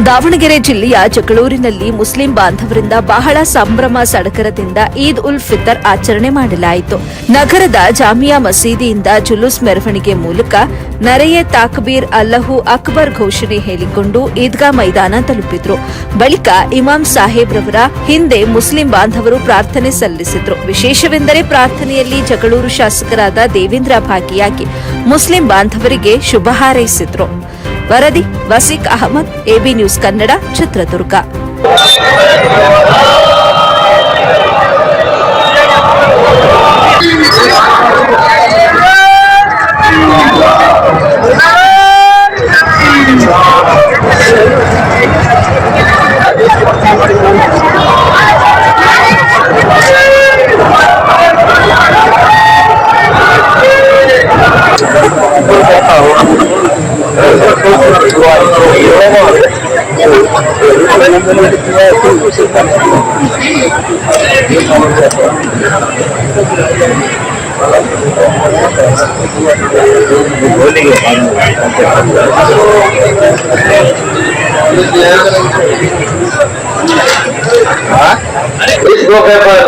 ದಾವಣಗೆರೆ ಜಿಲ್ಲೆಯ ಜಗಳೂರಿನಲ್ಲಿ ಮುಸ್ಲಿಂ ಬಾಂಧವರಿಂದ ಬಹಳ ಸಂಭ್ರಮ ಸಡಗರದಿಂದ ಈದ್ ಉಲ್ ಫಿತರ್ ಆಚರಣೆ ಮಾಡಲಾಯಿತು. ನಗರದ ಜಾಮಿಯಾ ಮಸೀದಿಯಿಂದ ಜುಲೂಸ್ ಮೆರವಣಿಗೆ ಮೂಲಕ ನರೆಯೆ ತಾಕ್ಬೀರ್ ಅಲ್ಲಹು ಅಕ್ಬರ್ ಘೋಷಣೆ ಹೇಳಿಕೊಂಡು ಈದ್ಗಾ ಮೈದಾನ ತಲುಪಿದ್ರು. ಬಳಿಕ ಇಮಾಮ್ ಸಾಹೇಬ್ ರವರ ಹಿಂದೆ ಮುಸ್ಲಿಂ ಬಾಂಧವರು ಪ್ರಾರ್ಥನೆ ಸಲ್ಲಿಸಿದ್ರು. ವಿಶೇಷವೆಂದರೆ ಪ್ರಾರ್ಥನೆಯಲ್ಲಿ ಜಗಳೂರು ಶಾಸಕರಾದ ದೇವೇಂದ್ರ ಭಾಗಿಯಾಗಿ ಮುಸ್ಲಿಂ ಬಾಂಧವರಿಗೆ ಶುಭ ಹಾರೈಸಿದ್ರು. ವರದಿ ವಸೀಕ್ ಅಹಮದ್, ಎಬಿ ನ್ಯೂಸ್ ಕನ್ನಡ, ಚಿತ್ರದುರ್ಗ. इस मौके पर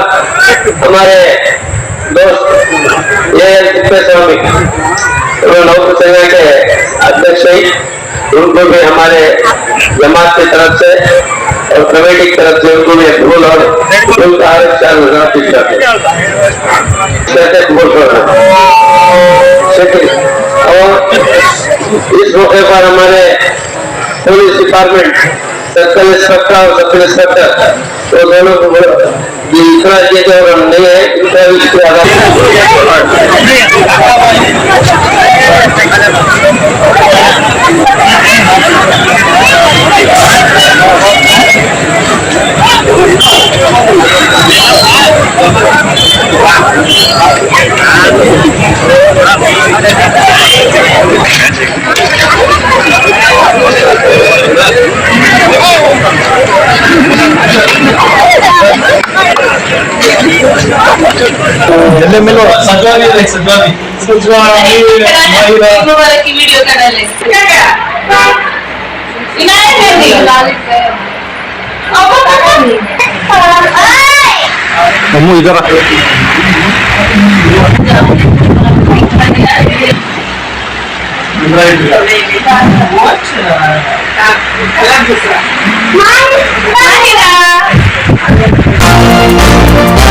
हमारे दोस्त स्वामी नौकर संघ के अध्यक्ष, उनको भी हमारे जमात की तरफ से और कमेटी की तरफ से उनको भी फूल और फूल का और इस मौके पर हमारे पुलिस डिपार्टमेंट सर्कल इंस्पेक्टर और सब इंस्पेक्टर तो दोनों को इतना जो नहीं है इनका जल्दी मिलो सजवानी की वीडियो कर ले मम्मू इधर Mom,